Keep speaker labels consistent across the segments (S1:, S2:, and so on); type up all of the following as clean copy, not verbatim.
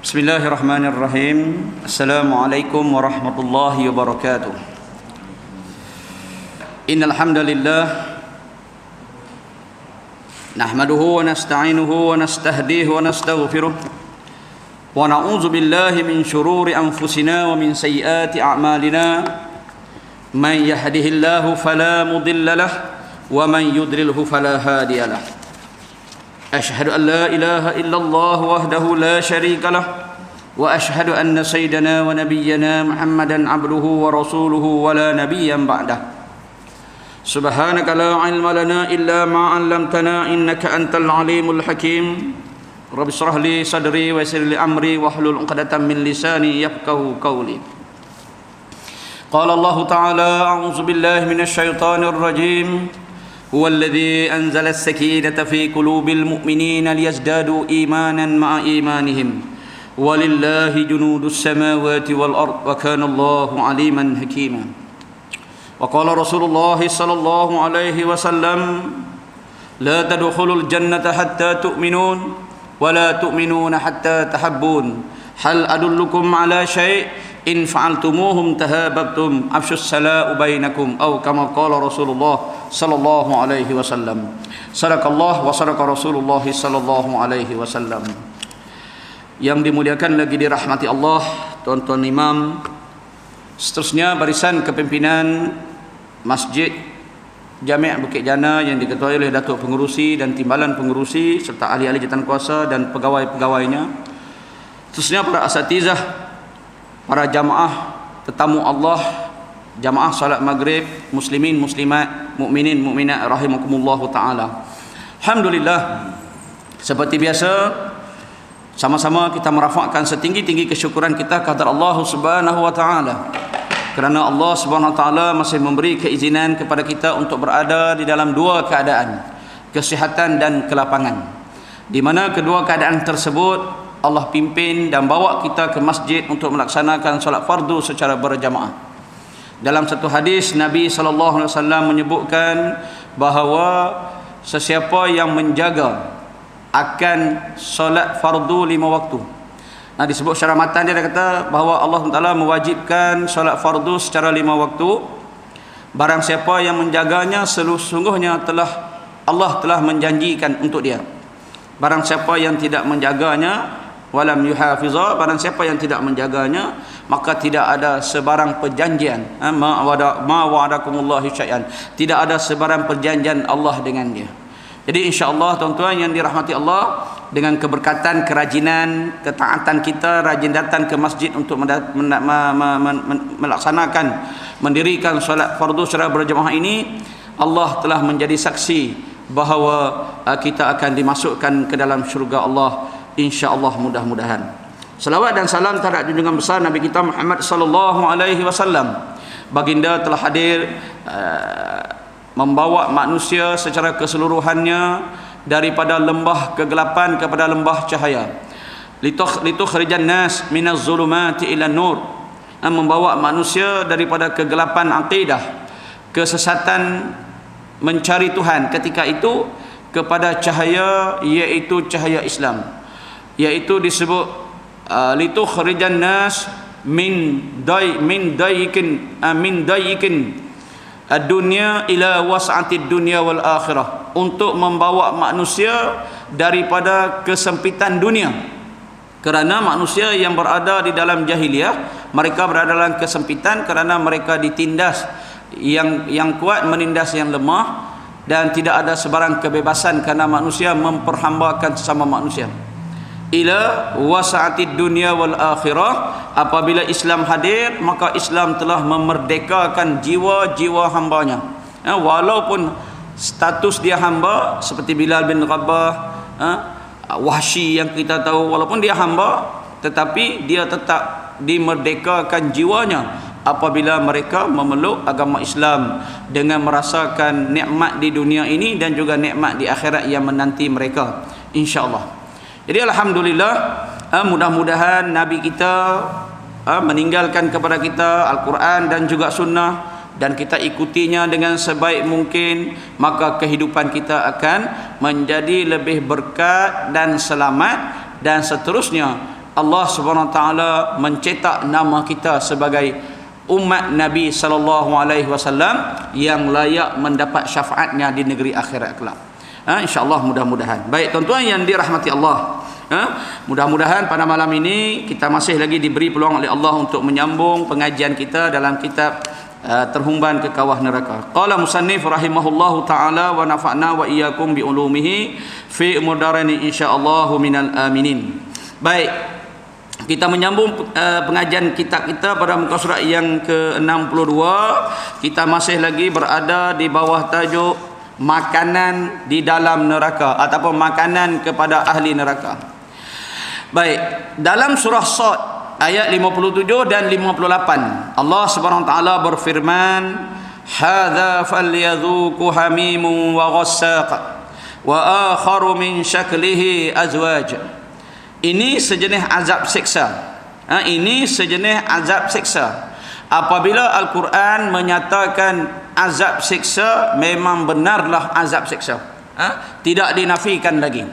S1: Bismillahirrahmanirrahim. Assalamualaikum warahmatullahi wabarakatuh. Innal hamdalillah nahmaduhu wa nasta'inuhu wa nastahdihi wa nastaghfiruh wa na'udzu billahi min shururi anfusina wa min sayyiati a'malina. Man yahdihillahu fala mudilla lahu wa man yudlilhu fala hadiya lahu. أشهد أن لا إله إلا الله وحده لا شريك له وأشهد أن سيدنا ونبينا محمدا عبده ورسوله ولا نبيا بعده سبحانك لا علم لنا إلا ما علمتنا إنك أنت العليم الحكيم رب اشرح لي صدري ويسر لي أمري واحلل عقدة من لساني يفقهوا قولي. قال الله تعالى أعوذ بالله من الشيطان الرجيم هو الذي أنزل السكينة في قلوب المؤمنين ليزدادوا إيمانا مع إيمانهم ولله جنود السماوات والأرض وكان الله عليما حكيما. وقال رسول الله صلى الله عليه وسلم لا تدخلوا الجنة حتى تؤمنون ولا تؤمنون حتى تحبون هل أدلكم على شيء إن فعلتموهم تهاببتم أفشوا السلام بينكم أو كما قال رسول الله صلى الله عليه وسلم. صدق الله وصدق رسول الله صلى الله عليه وسلم. Yang dimuliakan lagi dirahmati Allah, tuan-tuan imam, seterusnya barisan kepimpinan Masjid Jami' Bukit Jana yang diketuai oleh Datuk Pengurusi dan Timbalan Pengurusi serta ahli-ahli jawatankuasa dan pegawai-pegawainya, seterusnya para asatizah, para jamaah tetamu Allah, jamaah salat maghrib, muslimin muslimat, mukminin mukminat rahimakumullahu taala. Alhamdulillah, seperti biasa sama-sama kita merafakkan setinggi-tinggi kesyukuran kita kepada Allah Subhanahu wa taala, kerana Allah Subhanahu wa taala masih memberi keizinan kepada kita untuk berada di dalam dua keadaan, kesihatan dan kelapangan, di mana kedua keadaan tersebut Allah pimpin dan bawa kita ke masjid untuk melaksanakan solat fardu secara berjamaah. Dalam satu hadis Nabi SAW menyebutkan bahawa sesiapa yang menjaga akan solat fardu 5 waktu. Nah, disebut secara matan dia kata bahawa Allah Taala mewajibkan solat fardu secara 5 waktu. Barang siapa yang menjaganya sesungguhnya Allah telah menjanjikan untuk dia. Barang siapa yang tidak menjaganya, walam yuhafiza, barang siapa yang tidak menjaganya, maka tidak ada sebarang perjanjian, ma wa'adakumullahu syai'an, tidak ada sebarang perjanjian Allah dengan dia. Jadi insya-Allah tuan-tuan yang dirahmati Allah, dengan keberkatan, kerajinan, ketaatan kita, rajin datang ke masjid untuk melaksanakan, mendirikan solat fardu secara berjamaah ini, Allah telah menjadi saksi bahawa kita akan dimasukkan ke dalam syurga Allah, insya-Allah, mudah-mudahan. Salawat dan salam terhadap junjungan besar Nabi kita Muhammad sallallahu alaihi wasallam. Baginda telah hadir membawa manusia secara keseluruhannya daripada lembah kegelapan kepada lembah cahaya. Litukhrijan nas minaz zulumati ila nur, membawa manusia daripada kegelapan akidah, kesesatan mencari Tuhan ketika itu, kepada cahaya, iaitu cahaya Islam, iaitu disebut litukhrijan nas min dayikin ad-dunya ila was'atid dunya wal akhirah, untuk membawa manusia daripada kesempitan dunia. Kerana manusia yang berada di dalam jahiliyah, mereka berada dalam kesempitan kerana mereka ditindas, yang kuat menindas yang lemah, dan tidak ada sebarang kebebasan kerana manusia memperhambakan sesama manusia. Ila wasa'atid dunya wal akhirah, apabila Islam hadir, maka Islam telah memerdekakan jiwa-jiwa hambanya. Walaupun status dia hamba, seperti Bilal bin Rabah, Wahsy yang kita tahu, walaupun dia hamba, tetapi dia tetap dimerdekakan jiwanya apabila mereka memeluk agama Islam, dengan merasakan nikmat di dunia ini dan juga nikmat di akhirat yang menanti mereka, insya-Allah. Jadi alhamdulillah, mudah-mudahan Nabi kita meninggalkan kepada kita Al-Quran dan juga Sunnah, dan kita ikutinya dengan sebaik mungkin, maka kehidupan kita akan menjadi lebih berkat dan selamat, dan seterusnya Allah Subhanahu Wa Taala mencetak nama kita sebagai umat Nabi sallallahu alaihi wasallam yang layak mendapat syafaatnya di negeri akhirat kelak. InsyaAllah, mudah-mudahan. Baik tuan-tuan yang dirahmati Allah, mudah-mudahan pada malam ini kita masih lagi diberi peluang oleh Allah untuk menyambung pengajian kita dalam kitab Terhumban ke Kawah Neraka. Qala musannif rahimahullahu taala wa nafa'na wa iyyakum bi ulumihi fi umur darani insyaallah minal aminin. Baik, kita menyambung pengajian kitab kita pada muka surat yang ke-62. Kita masih lagi berada di bawah tajuk makanan di dalam neraka ataupun makanan kepada ahli neraka. Baik, dalam surah Sad ayat 57 dan 58 Allah Subhanahu wa taala berfirman, hadza falyadhuku hamimun wa ghassaq wa akharu min syaklihi azwaj. Ini sejenis azab siksa. Ini sejenis azab siksa. Apabila Al-Quran menyatakan azab siksa, memang benarlah azab siksa. Tidak dinafikan lagi.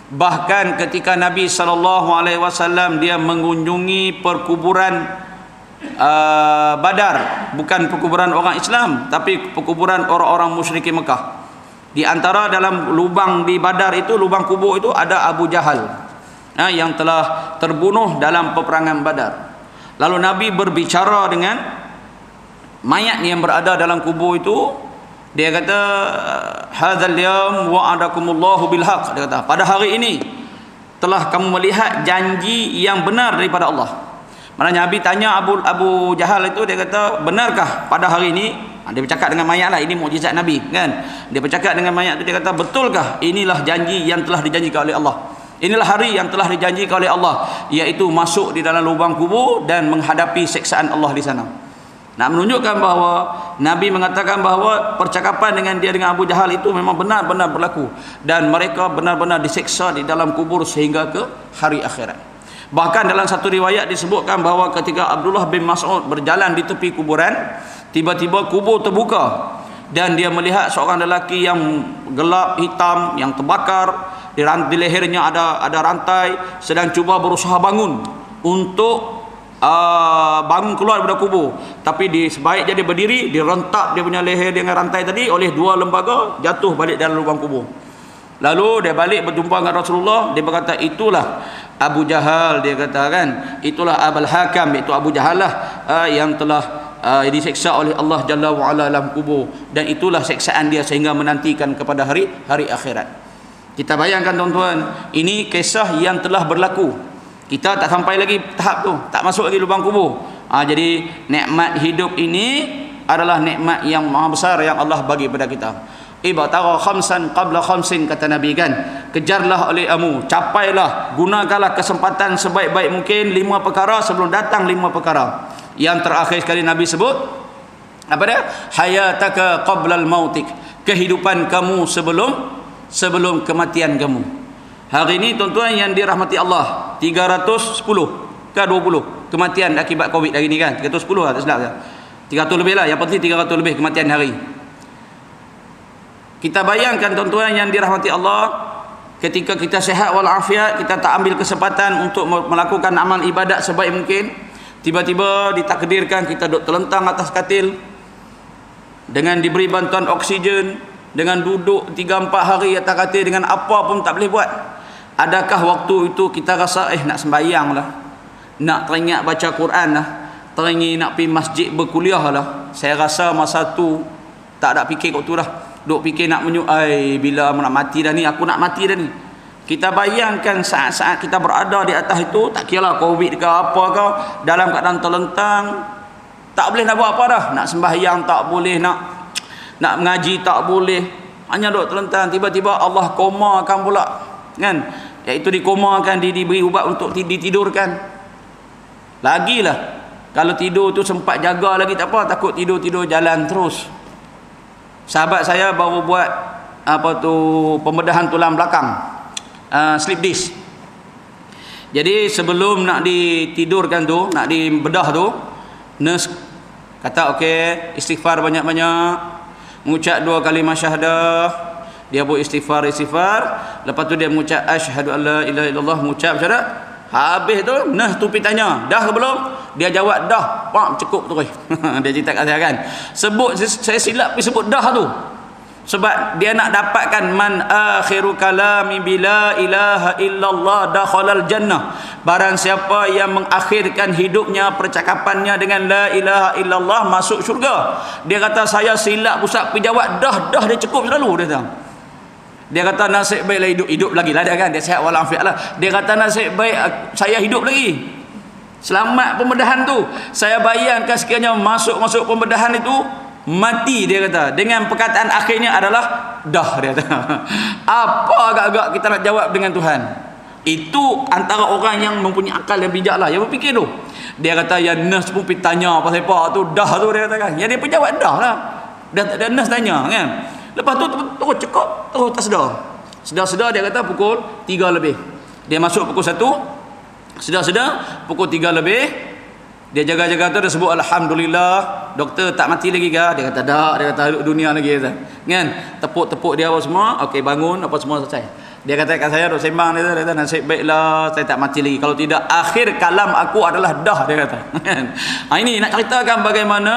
S1: Bahkan ketika Nabi SAW dia mengunjungi perkuburan Badar, bukan perkuburan orang Islam, tapi perkuburan orang-orang musyrikin Mekah. Di antara dalam lubang di Badar itu, lubang kubur itu ada Abu Jahal yang telah terbunuh dalam peperangan Badar. Lalu Nabi berbicara dengan mayat yang berada dalam kubur itu. Dia kata, hadzal yaum wa'adakumullahu bil haqq. Dia kata, pada hari ini telah kamu melihat janji yang benar daripada Allah. Maknanya Nabi tanya Abu Jahal itu, dia kata, benarkah pada hari ini? Dia bercakap dengan mayat lah, ini mukjizat Nabi kan. Dia bercakap dengan mayat itu, dia kata, betulkah inilah janji yang telah dijanjikan oleh Allah? Inilah hari yang telah dijanjikan oleh Allah, iaitu masuk di dalam lubang kubur dan menghadapi siksaan Allah di sana. Nak menunjukkan bahawa Nabi mengatakan bahawa percakapan dengan dia dengan Abu Jahal itu memang benar-benar berlaku, dan mereka benar-benar disiksa di dalam kubur sehingga ke hari akhirat. Bahkan dalam satu riwayat disebutkan bahawa ketika Abdullah bin Mas'ud berjalan di tepi kuburan, tiba-tiba kubur terbuka dan dia melihat seorang lelaki yang gelap hitam yang terbakar. Di lehernya ada rantai, sedang cuba berusaha bangun untuk bangun keluar daripada kubur. Tapi sebaik dia berdiri, direntak dia punya leher dengan rantai tadi oleh dua lembaga, jatuh balik dalam lubang kubur. Lalu dia balik berjumpa dengan Rasulullah. Dia berkata, itulah Abu Jahal. Dia kata kan, itulah Abul Hakam, iaitu Abu Jahal lah yang telah diseksa oleh Allah Jalla wa'ala dalam kubur. Dan itulah seksaan dia sehingga menantikan kepada hari akhirat. Kita bayangkan tuan-tuan, ini kisah yang telah berlaku. Kita tak sampai lagi tahap tu, tak masuk lagi lubang kubur. Jadi nikmat hidup ini adalah nikmat yang maha besar yang Allah bagi kepada kita. Ibtagha khamsan qabla khamsin, kata Nabi kan. Kejarlah oleh kamu, capailah, gunakanlah kesempatan sebaik-baik mungkin 5 perkara sebelum datang 5 perkara. Yang terakhir sekali Nabi sebut apa dia? Hayataka qabla al-mautik, kehidupan kamu sebelum kematian kamu. Hari ini tuan-tuan yang dirahmati Allah, 310 ke 20 kematian akibat Covid hari ni kan. 310 lah, tak silap saya. 300 lebih lah, yang penting 300 lebih kematian hari. Kita bayangkan tuan-tuan yang dirahmati Allah, ketika kita sihat walafiat, kita tak ambil kesempatan untuk melakukan amal ibadat sebaik mungkin. Tiba-tiba ditakdirkan kita duduk terlentang atas katil dengan diberi bantuan oksigen, dengan duduk 3-4 hari atas katil dengan apa pun tak boleh buat. Adakah waktu itu kita rasa nak sembahyang lah, nak teringat baca Quran lah, teringin nak pergi masjid berkuliah lah? Saya rasa masa tu tak ada fikir waktu dah. Duk fikir nak bila nak mati dah ni, aku nak mati dah ni. Kita bayangkan saat-saat kita berada di atas itu, tak kira lah Covid ke apa ke, dalam keadaan terlentang, tak boleh nak buat apa dah. Nak sembahyang tak boleh, nak mengaji tak boleh, hanya duduk terlentang. Tiba-tiba Allah komakan pula kan, iaitu dikomakan, diberi ubat untuk ditidurkan. Lagilah kalau tidur tu sempat jaga lagi tak apa, takut tidur jalan terus. Sahabat saya baru buat pembedahan tulang belakang, slip disc. Jadi sebelum nak ditidurkan tu, nak dibedah tu, nurse kata okey, istighfar banyak-banyak, mengucap 2 kalimah syahadah. Dia buat istighfar, lepas tu dia mengucap asyhadu alla ilaha illallah, mengucap syahadat, Habis tu nah tupi tanya, dah ke belum? Dia jawab dah. Pak cukup tu. Dia cerita kat saya kan. Sebut saya silap pergi sebut dah tu. Sebab dia nak dapatkan man akhiru kalami bila ilaha illallah dakhalal jannah. Barang siapa yang mengakhirkan hidupnya, percakapannya dengan la ilaha illallah, masuk syurga. Dia kata saya silap Ustaz pergi jawab dah dia cukup selalu dia kata. Dia kata nasib baiklah hidup lagi lah dia kan. Dia sihat walafiat lah. Dia kata nasib baik saya hidup lagi. Selamat pembedahan tu. Saya bayangkan sekiranya masuk pembedahan itu mati, dia kata, dengan perkataan akhirnya adalah dah, dia kata. Apa agak-agak kita nak jawab dengan Tuhan? Itu antara orang yang mempunyai akal yang bijak lah, yang berfikir tu. Dia kata ya nurse pun pergi tanya pasal apa tu dah tu, dia kata kan. Ya dia pun jawab dah lah. Dan nurse tanya kan. Lepas tu terus cekak, terus tak sedar dia kata pukul 3 lebih. Dia masuk pukul 1, sedar pukul 3 lebih. Dia jaga-jaga tu, dia sebut alhamdulillah, doktor tak mati lagi ke? Dia kata tak, dia kata hidup dunia lagi kan. Tepuk-tepuk dia apa semua, okey bangun apa semua selesai. Dia kata kat saya duk sembang, dia kata nasib baiklah saya tak mati lagi, kalau tidak akhir kalam aku adalah dah, dia kata. Ini nak ceritakan bagaimana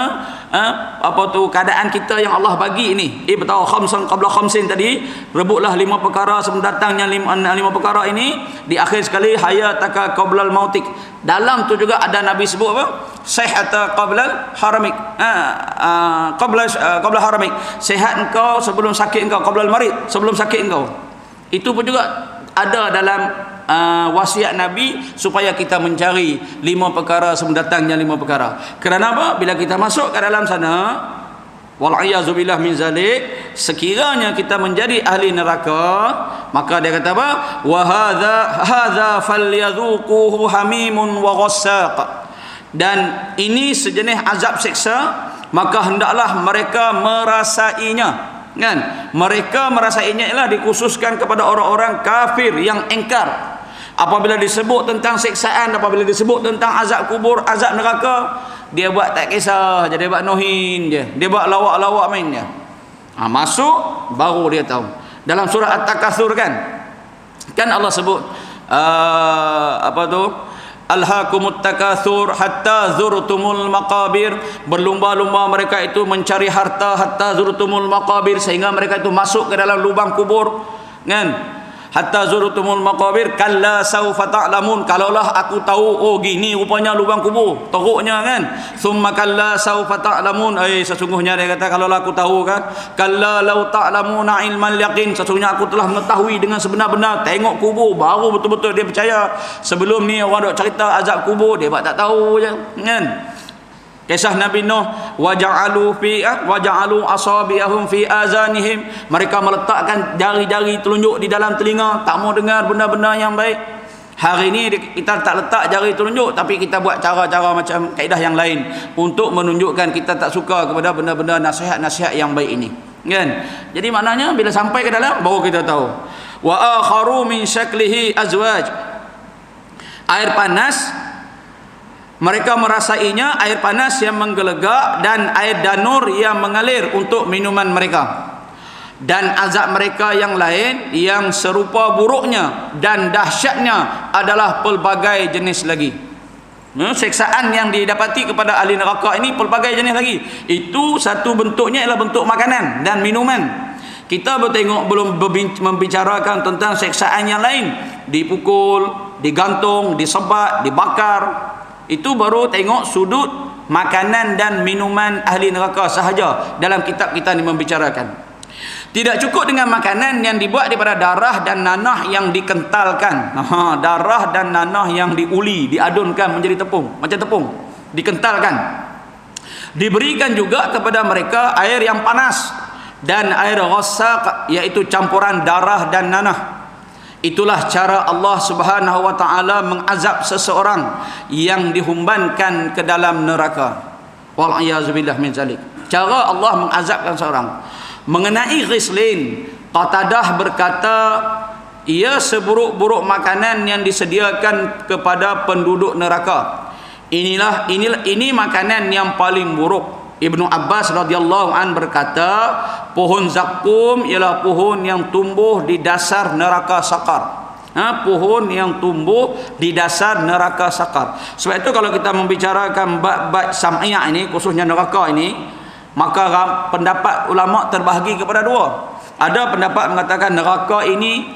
S1: apa tu keadaan kita yang Allah bagi ini. Ibtau khamsan qabla khamsin tadi, rebutlah 5 perkara sebelum datangnya 5 perkara ini. Di akhir sekali hayataka qablal mautik. Dalam tu juga ada Nabi sebut apa? Sihhata qablal haramik. Qabla haramik. Sihat engkau sebelum sakit engkau, qablal marid, sebelum sakit engkau. Itu pun juga ada dalam wasiat Nabi supaya kita mencari 5 perkara sebelum datangnya 5 perkara. Kerana apa? Bila kita masuk ke dalam sana, wal'iyazubillah min zalik, sekiranya kita menjadi ahli neraka, maka dia kata apa? Wa hadza falyadhuquhu hamimun wa ghassaq. Dan ini sejenis azab siksa, maka hendaklah mereka merasainya. Kan? Mereka merasainya ialah dikhususkan kepada orang-orang kafir yang engkar. Apabila disebut tentang siksaan, apabila disebut tentang azab kubur, azab neraka, dia buat tak kisah je, dia buat nohin je, dia buat lawak-lawak main je. Masuk baru dia tahu. Dalam surah At-Takatsur kan Allah sebut apa tu? Alhaakumut takatsur hatta zurtumul maqabir. Berlumba-lumba mereka itu mencari harta hatta zurtumul maqabir, sehingga mereka itu masuk ke dalam lubang kubur kan. Hatta zurtumul maqabir kalla saufa ta'lamun. Kalaulah aku tahu oh gini rupanya lubang kubur, teruknya kan. Thumma kalla saufa ta'lamun. Sesungguhnya dia kata kalaulah aku tahu kan, kalla law ta'lamuna ilmal yaqin, sesungguhnya aku telah mengetahui dengan sebenar-benar. Tengok kubur baru betul-betul dia percaya. Sebelum ni orang dok cerita azab kubur, dia buat tak tahu je kan. Kisah Nabi Nuh, waja'alu asabi'ahum fi azanihim. Mereka meletakkan jari-jari telunjuk di dalam telinga, tak mau dengar benda-benda yang baik. Hari ini kita tak letak jari telunjuk, tapi kita buat cara-cara macam kaedah yang lain untuk menunjukkan kita tak suka kepada benda-benda nasihat-nasihat yang baik ini kan. Jadi maknanya bila sampai ke dalam baru kita tahu. Wa akharu min syaklihi azwaj. Air panas, mereka merasainya, air panas yang menggelegak dan air danur yang mengalir untuk minuman mereka. Dan azab mereka yang lain yang serupa buruknya dan dahsyatnya adalah pelbagai jenis lagi. Siksaan yang didapati kepada ahli neraka ini pelbagai jenis lagi. Itu satu bentuknya ialah bentuk makanan dan minuman. Kita bertengok belum membicarakan tentang siksaan yang lain. Dipukul, digantung, disebat, dibakar. Itu baru tengok sudut makanan dan minuman ahli neraka sahaja dalam kitab kita ni membicarakan. Tidak cukup dengan makanan yang dibuat daripada darah dan nanah yang dikentalkan. Darah dan nanah yang diuli, diadunkan menjadi tepung, macam tepung, dikentalkan. Diberikan juga kepada mereka air yang panas dan air ghassaq, iaitu campuran darah dan nanah. Itulah cara Allah Subhanahu wa taala mengazab seseorang yang dihumbankan ke dalam neraka. Wal a'yazubillah min zalik. Cara Allah mengazabkan seorang. Mengenai ghislin, Qatadah berkata, ia seburuk-buruk makanan yang disediakan kepada penduduk neraka. Ini makanan yang paling buruk. Ibnu Abbas radhiyallahu an berkata, pohon zakum ialah pohon yang tumbuh di dasar neraka Saqar. Pohon yang tumbuh di dasar neraka sakar. Sebab itu kalau kita membicarakan bab sam'iyah ini, khususnya neraka ini, maka pendapat ulama terbahagi kepada dua. Ada pendapat mengatakan neraka ini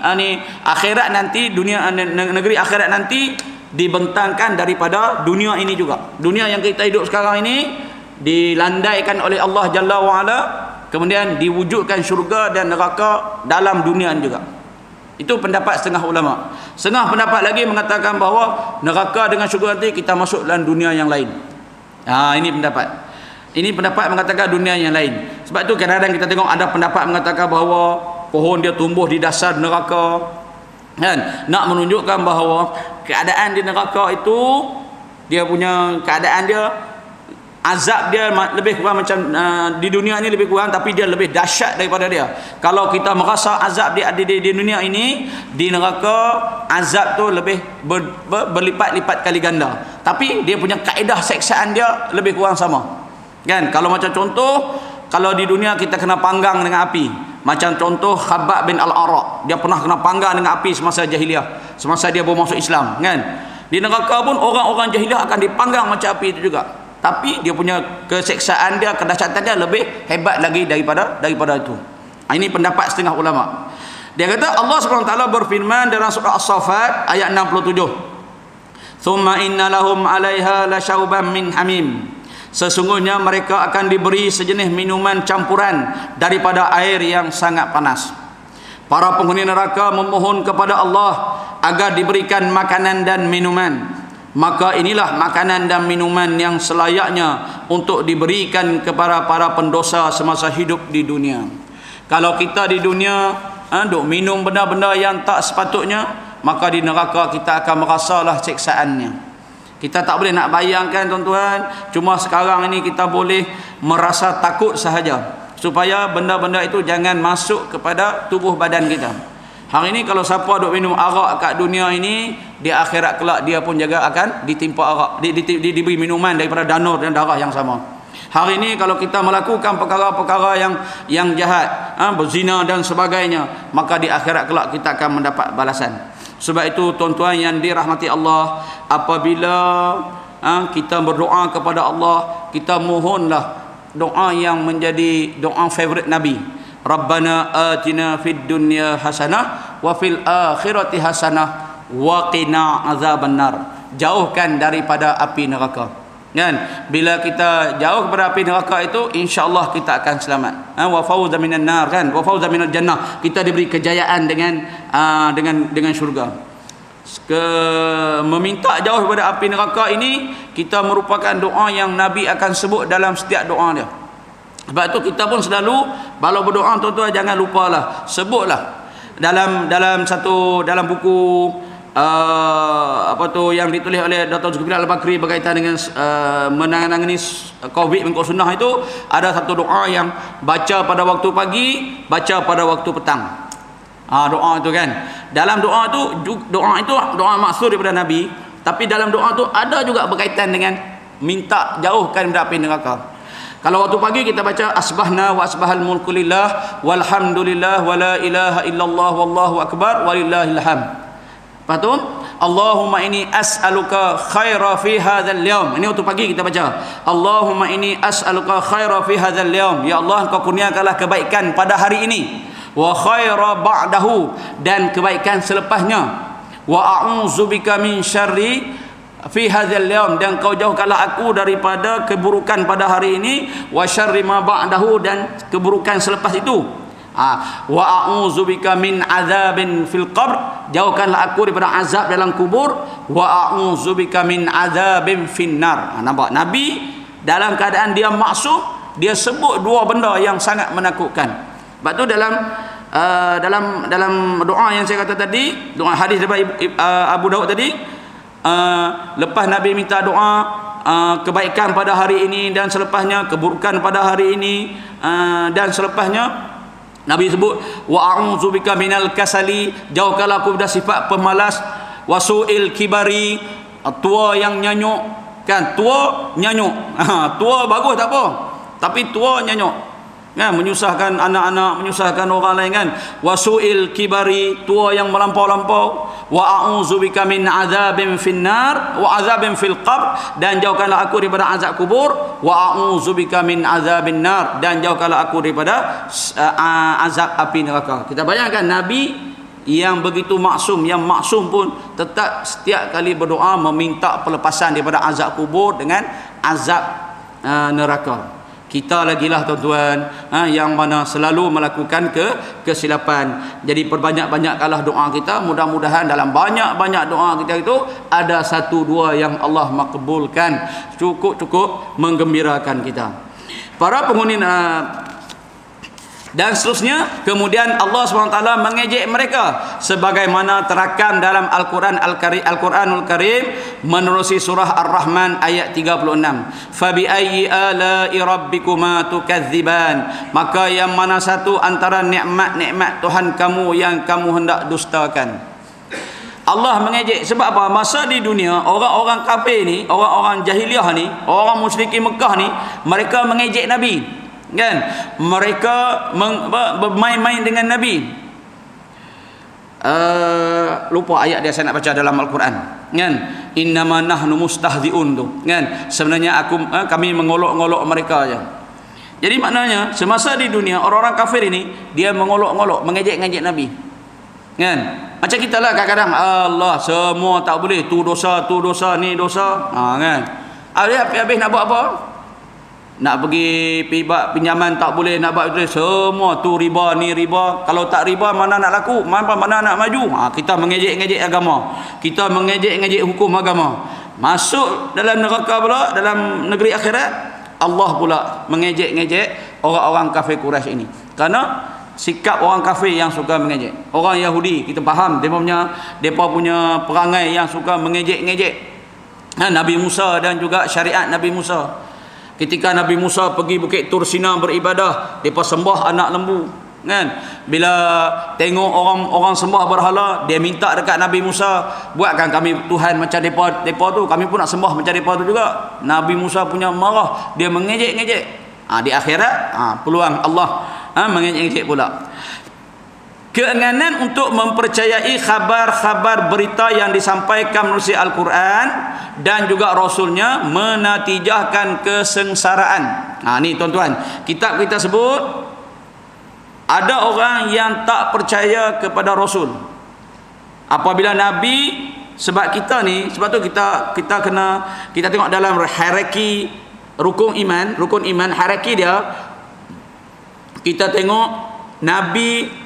S1: akhirat nanti, dunia negeri akhirat nanti dibentangkan daripada dunia ini juga. Dunia yang kita hidup sekarang ini dilandaikan oleh Allah Jalla wa'ala, kemudian diwujudkan syurga dan neraka dalam dunia ini juga. Itu pendapat setengah ulama. Setengah pendapat lagi mengatakan bahawa neraka dengan syurga nanti kita masuk dalam dunia yang lain. Ini pendapat. Ini pendapat mengatakan dunia yang lain. Sebab tu kadang-kadang kita tengok ada pendapat mengatakan bahawa pohon dia tumbuh di dasar neraka, kan? Nak menunjukkan bahawa keadaan di neraka itu, dia punya keadaan dia, azab dia lebih kurang macam di dunia ini lebih kurang, tapi dia lebih dahsyat daripada dia. Kalau kita merasa azab di dunia ini, di neraka azab tu lebih berlipat-lipat kali ganda. Tapi dia punya kaedah seksaan dia lebih kurang sama. Kan? Kalau macam contoh, kalau di dunia kita kena panggang dengan api, macam contoh Khabbab bin Al-Araq, dia pernah kena panggang dengan api semasa jahiliah, semasa dia baru masuk Islam, kan? Di neraka pun orang-orang jahiliah akan dipanggang macam api itu juga. Tapi dia punya keseksaan dia, kedahsyatan dia lebih hebat lagi daripada itu. Ini pendapat setengah ulama. Dia kata Allah SWT berfirman dalam surah As-Saffat ayat 67. Thumma inna lahum 'alaiha lasyauban min hamim. Sesungguhnya mereka akan diberi sejenis minuman campuran daripada air yang sangat panas. Para penghuni neraka memohon kepada Allah agar diberikan makanan dan minuman. Maka inilah makanan dan minuman yang selayaknya untuk diberikan kepada para pendosa semasa hidup di dunia. Kalau kita di dunia duk minum benda-benda yang tak sepatutnya, maka di neraka kita akan merasalah siksaannya. Kita tak boleh nak bayangkan tuan-tuan, cuma sekarang ini kita boleh merasa takut sahaja supaya benda-benda itu jangan masuk kepada tubuh badan kita. Hari ini kalau siapa duk minum arak kat dunia ini, di akhirat kelak dia pun juga akan ditimpa arak, diberi minuman daripada danur dan darah yang sama. Hari ini kalau kita melakukan perkara-perkara yang jahat, berzina dan sebagainya, maka di akhirat kelak kita akan mendapat balasan. Sebab itu tuan-tuan yang dirahmati Allah, apabila kita berdoa kepada Allah, kita mohonlah doa yang menjadi doa favorit Nabi. Rabbana atina fid dunya hasanah wa fil akhirati hasanah wa qina azabannar. Jauhkan daripada api neraka. Kan? Bila kita jauh daripada api neraka itu, insya-Allah kita akan selamat. Wa fawza minan nar, kan? Wa fawza minal jannah. Kita diberi kejayaan dengan syurga. Meminta jauh daripada api neraka ini, kita merupakan doa yang Nabi akan sebut dalam setiap doa dia. Sebab itu kita pun selalu kalau berdoa, tuan-tuan jangan lupalah, sebutlah dalam buku yang ditulis oleh Dr. Zulkifli Al-Bakri berkaitan dengan menangani COVID mengikut sunnah itu, ada satu doa yang baca pada waktu pagi, baca pada waktu petang. Doa itu kan, dalam doa itu doa maksud daripada Nabi, tapi dalam doa itu ada juga berkaitan dengan minta jauhkan dari api neraka. Kalau waktu pagi kita baca asbahna wa asbahal mulku lillah walhamdulillah wa la ilaha illallah wallahu akbar walillahil hamd. Lepas tu Allahumma inni as'aluka khaira fi hadzal yaum. Ini waktu pagi kita baca Allahumma inni as'aluka khaira fi hadzal yaum. Ya Allah, Engkau kurniakanlah kebaikan pada hari ini, wa khaira ba'dahu, dan kebaikan selepasnya, wa a'udzubika min syarri fi hadzal yaum, dan Kau jauhkanlah aku daripada keburukan pada hari ini, wa syarri ma ba'dahu, dan keburukan selepas itu, wa a'udzubika min adzabin fil qabr, jauhkanlah aku daripada azab dalam kubur, wa a'udzubika min adzabin finnar. Nampak Nabi dalam keadaan dia maksum, dia sebut dua benda yang sangat menakutkan. Sebab tu dalam doa yang saya kata tadi, doa hadis daripada Abu Daud tadi, lepas Nabi minta doa kebaikan pada hari ini dan selepasnya, keburukan pada hari ini dan selepasnya, Nabi sebut wa a'udzubika minal kasali, jauhkanlah aku dari sifat pemalas, wasu'il kibari, tua yang nyanyuk, kan? Tua nyanyuk, tua bagus tak apa, tapi tua nyanyuk, kan? Menyusahkan anak-anak, menyusahkan orang lain, kan? Wasu'il kibari, tua yang melampau-lampau, wa a'udzubika min adzabin finnar wa adzabin fil qabr, dan jauhkanlah aku daripada azab kubur, wa a'udzubika min adzabin nar, dan jauhkanlah aku daripada azab api neraka. Kita bayangkan Nabi yang begitu maksum, yang maksum pun tetap setiap kali berdoa meminta pelepasan daripada azab kubur dengan azab neraka. Kita lagilah tuan-tuan yang mana selalu melakukan kesilapan. Jadi perbanyak-banyakkanlah doa kita. Mudah-mudahan dalam banyak-banyak doa kita itu ada satu dua yang Allah makbulkan, cukup menggembirakan kita. Para penghuni dan seterusnya, kemudian Allah SWT mengejek mereka sebagaimana terakam dalam Al-Quranul Karim menerusi surah Ar-Rahman ayat 36. Fabi ayyi ala'i rabbikuma tukadziban, maka yang mana satu antara nikmat-nikmat Tuhan kamu yang kamu hendak dustakan. Allah mengejek sebab apa? Masa di dunia orang-orang kafir ni, orang-orang jahiliah ni, orang musyrikin Mekah ni, mereka mengejek Nabi, kan? Mereka bermain-main dengan Nabi. Lupa ayat dia saya nak baca dalam Al-Quran, kan? Innama nahnu mustahzi'un tu, kan? Sebenarnya kami mengolok-ngolok mereka aja. Jadi maknanya semasa di dunia orang-orang kafir ini dia mengolok-ngolok, mengejek-ngejek Nabi, kan? Macam kita lah kadang-kadang, Allah semua tak boleh, tu dosa, ni dosa, kan? Habis nak buat apa? Nak pergi pinjaman tak boleh, nak buat itu semua tu riba, ni riba. Kalau tak riba mana nak laku, mana nak maju. Kita mengejek-ngejek agama, kita mengejek-ngejek hukum agama. Masuk dalam neraka pula, dalam negeri akhirat, Allah pula mengejek-ngejek orang-orang kafir Quraisy ini. Karena sikap orang kafir yang suka mengejek. Orang Yahudi kita faham, mereka punya perangai yang suka mengejek-ngejek Nabi Musa dan juga syariat Nabi Musa. Ketika Nabi Musa pergi Bukit Tur Sina beribadah, mereka sembah anak lembu, kan? Bila tengok orang sembah berhala, dia minta dekat Nabi Musa, buatkan kami Tuhan macam mereka tu, kami pun nak sembah macam mereka tu juga. Nabi Musa punya marah, dia mengejek-ngejek. Di akhirat peluang Allah mengejek-ngejek pula. Keinginan untuk mempercayai khabar-khabar berita yang disampaikan melalui Al-Quran dan juga Rasulnya menatijahkan kesengsaraan. Ni tuan-tuan, kitab kita sebut ada orang yang tak percaya kepada Rasul. Apabila Nabi, sebab kita tu kita tengok dalam hierarki rukun iman hierarki dia, kita tengok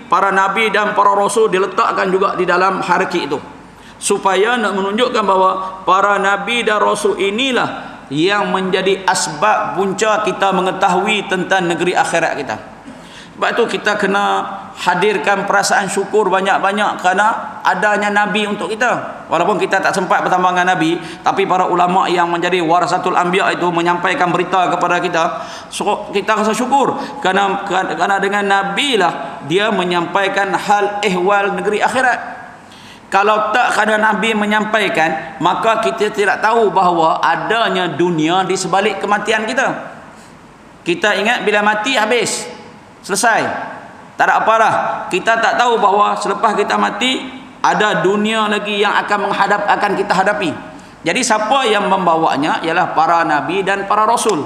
S1: para nabi dan para rasul diletakkan juga di dalam hierarki itu, supaya nak menunjukkan bahawa para nabi dan rasul inilah yang menjadi asbab punca kita mengetahui tentang negeri akhirat kita. Sebab itu kita kena hadirkan perasaan syukur banyak-banyak kerana adanya Nabi untuk kita. Walaupun kita tak sempat bertambah dengan Nabi, tapi para ulama yang menjadi warasatul anbiya itu menyampaikan berita kepada kita, so kita rasa syukur kerana dengan Nabi lah dia menyampaikan hal ehwal negeri akhirat. Kalau tak kerana Nabi menyampaikan, maka kita tidak tahu bahawa adanya dunia di sebalik kematian kita. Kita ingat bila mati habis, selesai, tak ada apa dah. Kita tak tahu bahawa selepas kita mati ada dunia lagi yang akan kita hadapi. Jadi siapa yang membawanya ialah para nabi dan para rasul,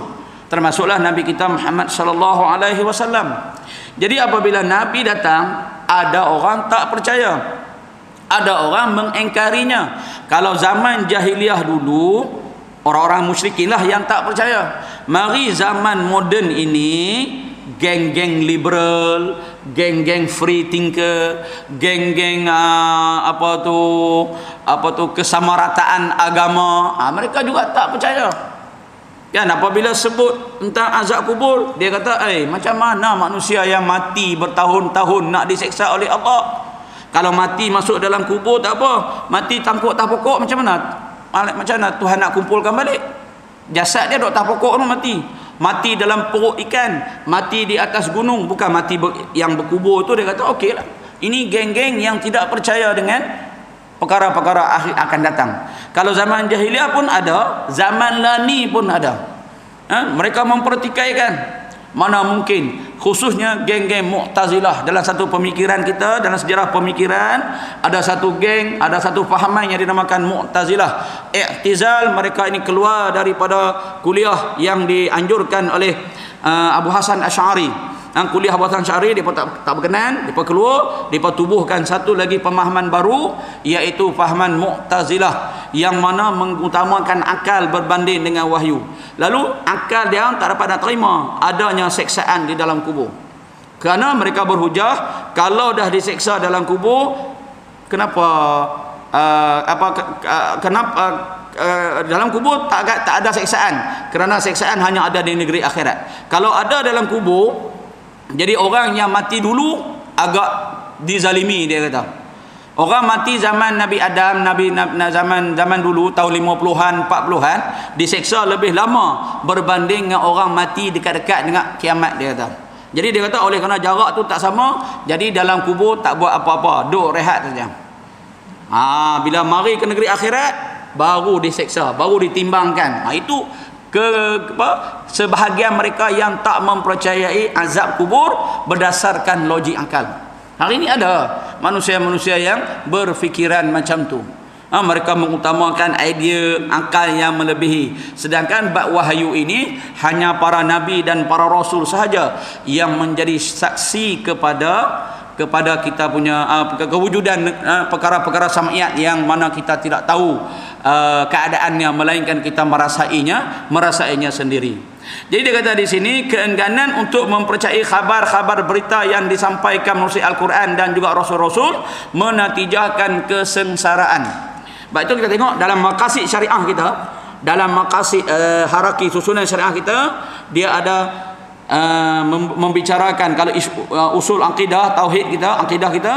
S1: termasuklah Nabi kita Muhammad sallallahu alaihi wasallam. Jadi apabila Nabi datang, ada orang tak percaya, ada orang mengingkarinya. Kalau zaman jahiliah dulu, orang-orang musyrikin lah yang tak percaya. Mari zaman moden ini, geng-geng liberal, geng-geng free thinker, geng-geng kesamarataan agama, mereka juga tak percaya. Kan apabila sebut tentang azab kubur, dia kata, macam mana manusia yang mati bertahun-tahun nak diseksa oleh Allah? Kalau mati masuk dalam kubur tak apa, mati tangkuk tak pokok, macam mana Tuhan nak kumpulkan balik? Jasad dia duk tak pokok tu mati. Mati dalam perut ikan, mati di atas gunung, bukan mati yang berkubur tu. Dia kata okey lah. Ini geng-geng yang tidak percaya dengan perkara-perkara akhir akan datang. Kalau zaman jahiliah pun ada, zaman lani pun ada. Mereka mempertikaikan Mana mungkin, khususnya geng-geng Mu'tazilah. Dalam satu pemikiran kita, dalam sejarah pemikiran, ada satu geng, ada satu fahaman yang dinamakan Mu'tazilah. I'tizal, mereka ini keluar daripada kuliah yang dianjurkan oleh Abu Hasan Asy'ari. Kuliah Abu Hasan Asy'ari, dia tak berkenan, dia keluar, dia tubuhkan satu lagi pemahaman baru, iaitu fahaman Mu'tazilah, yang mana mengutamakan akal berbanding dengan wahyu. Lalu akal dia tak dapat nak terima adanya seksaan di dalam kubur, kerana mereka berhujah kalau dah diseksa dalam kubur, kenapa dalam kubur tak ada seksaan? Kerana seksaan hanya ada di negeri akhirat. Kalau ada dalam kubur, jadi orang yang mati dulu agak dizalimi, dia kata. Orang mati zaman Nabi Adam, zaman dulu tahun 50-an, 40-an, diseksa lebih lama berbanding dengan orang mati dekat-dekat dengan kiamat, dia kata. Jadi dia kata oleh kerana jarak tu tak sama, jadi dalam kubur tak buat apa-apa, duduk rehat saja. Bila mari ke negeri akhirat baru diseksa, baru ditimbangkan. Itu sebahagian mereka yang tak mempercayai azab kubur berdasarkan logik akal. Hari ini ada manusia-manusia yang berfikiran macam tu. Mereka mengutamakan idea akal yang melebihi, sedangkan bab wahyu ini hanya para nabi dan para rasul sahaja yang menjadi saksi kepada kita punya kewujudan perkara-perkara sam'iyat yang mana kita tidak tahu keadaannya, melainkan kita merasainya sendiri. Jadi dia kata di sini, keengganan untuk mempercayai khabar-khabar berita yang disampaikan melalui Al-Quran dan juga Rasul-Rasul menatijahkan kesengsaraan. Baik, itu kita tengok dalam maqasid syariah kita, dalam maqasid haraki susunan syariah kita, dia ada membicarakan kalau usul akidah, tauhid kita, akidah kita,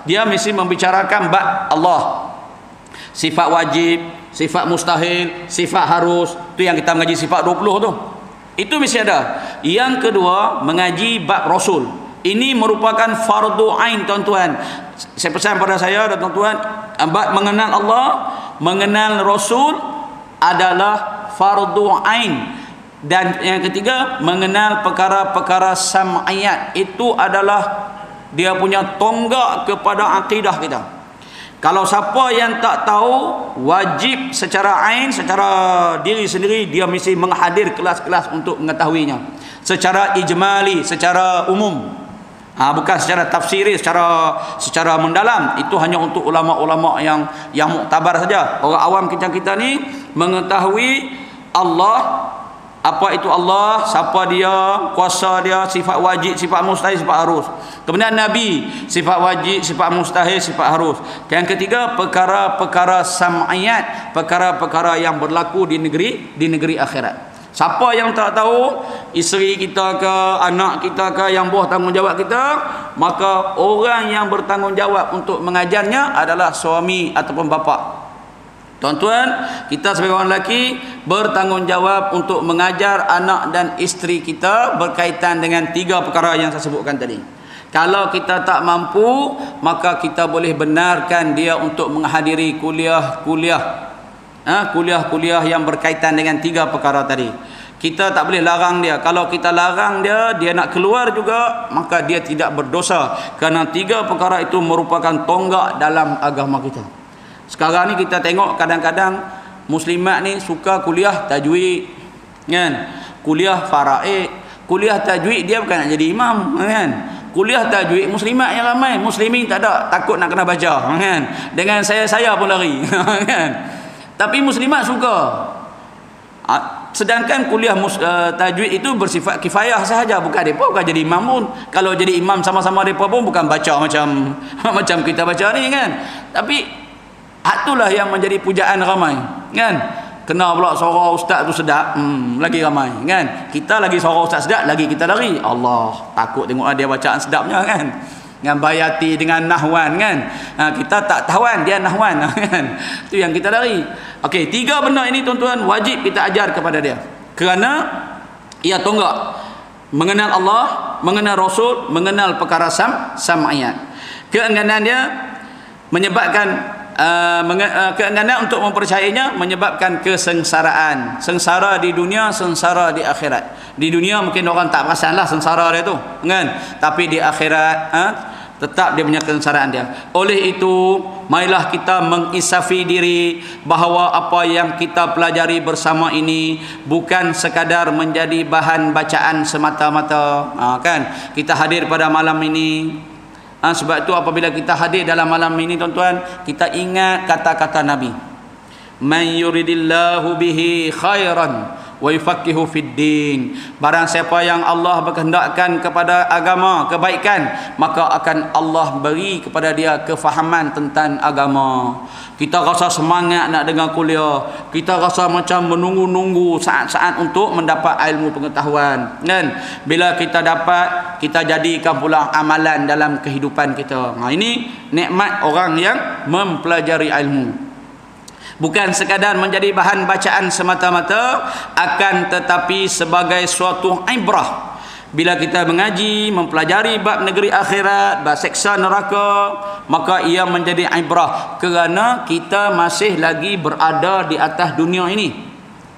S1: dia mesti membicarakan bab Allah, sifat wajib, sifat mustahil, sifat harus. Itu yang kita mengaji sifat 20 tu, itu mesti ada. Yang kedua, mengaji bab Rasul. Ini merupakan fardu ain, tuan-tuan. Saya pesan pada saya dan tuan-tuan, bab mengenal Allah, mengenal Rasul adalah fardu ain. Dan yang ketiga, mengenal perkara-perkara sam'iyat, itu adalah dia punya tonggak kepada akidah kita. Kalau siapa yang tak tahu, wajib secara ain, secara diri sendiri, dia mesti menghadir kelas-kelas untuk mengetahuinya secara ijmali, secara umum, bukan secara tafsiri, secara mendalam. Itu hanya untuk ulama-ulama yang muktabar saja. Orang awam kita ni mengetahui Allah, apa itu Allah, siapa dia, kuasa dia, sifat wajib, sifat mustahil, sifat harus. Kemudian Nabi, sifat wajib, sifat mustahil, sifat harus. Yang ketiga, perkara-perkara sam'iyat, perkara-perkara yang berlaku di negeri akhirat. Siapa yang tak tahu, isteri kita ke, anak kita ke, yang buah tanggungjawab kita, maka orang yang bertanggungjawab untuk mengajarnya adalah suami ataupun bapa. Tuan-tuan, kita sebagai orang lelaki bertanggungjawab untuk mengajar anak dan isteri kita berkaitan dengan 3 perkara yang saya sebutkan tadi. Kalau kita tak mampu, maka kita boleh benarkan dia untuk menghadiri kuliah-kuliah yang berkaitan dengan 3 perkara tadi. Kita tak boleh larang dia. Kalau kita larang dia nak keluar juga, maka dia tidak berdosa, kerana 3 perkara itu merupakan tonggak dalam agama kita. Sekarang ni kita tengok kadang-kadang muslimat ni suka kuliah tajwid, kan? Kuliah faraid, kuliah tajwid, dia bukan nak jadi imam, kan? Kuliah tajwid muslimat yang ramai, muslimin tak ada, takut nak kena baca, kan? Dengan saya pun lari, kan? Tapi muslimat suka. Sedangkan kuliah tajwid itu bersifat kifayah sahaja, bukan depa bukan jadi imam pun. Kalau jadi imam sama-sama depa pun bukan baca macam kita baca ni, kan? Tapi itulah yang menjadi pujaan ramai, kan? Kena pula suara ustaz tu sedap, lagi ramai, kan? Kita lagi suara ustaz sedap, lagi kita lari. Allah, takut tengok dia bacaan sedapnya, kan? Dengan bayati, dengan nahwan, kan? Kita tak tahuan, dia nahwan, kan? Itu yang kita lari. Okey, 3 benda ini, tuan-tuan, wajib kita ajar kepada dia, kerana ia tonggak. Mengenal Allah, mengenal Rasul, mengenal perkara sam'iyat. Keengganan dia menyebabkan Keengganan untuk mempercayainya menyebabkan kesengsaraan. Sengsara di dunia, sengsara di akhirat. Di dunia mungkin orang tak perasanlah sengsara dia tu, kan? Tapi di akhirat tetap dia punya kesengsaraan dia. Oleh itu, marilah kita mengisafi diri bahawa apa yang kita pelajari bersama ini bukan sekadar menjadi bahan bacaan semata-mata. Kan? Kita hadir pada malam ini. Sebab itu apabila kita hadir dalam malam ini, tuan-tuan, kita ingat kata-kata Nabi. Man yuridillahu bihi khairan wa yufaqihu fid din. Barang siapa yang Allah berkehendakkan kepada agama kebaikan, maka akan Allah beri kepada dia kefahaman tentang agama. Kita rasa semangat nak dengar kuliah, kita rasa macam menunggu-nunggu saat-saat untuk mendapat ilmu pengetahuan, kan? Bila kita dapat, kita jadikan pula amalan dalam kehidupan kita. Ini nikmat orang yang mempelajari ilmu. Bukan sekadar menjadi bahan bacaan semata-mata, akan tetapi sebagai suatu ibrah. Bila kita mengaji, mempelajari bab negeri akhirat, bab seksa neraka, maka ia menjadi ibrah kerana kita masih lagi berada di atas dunia ini.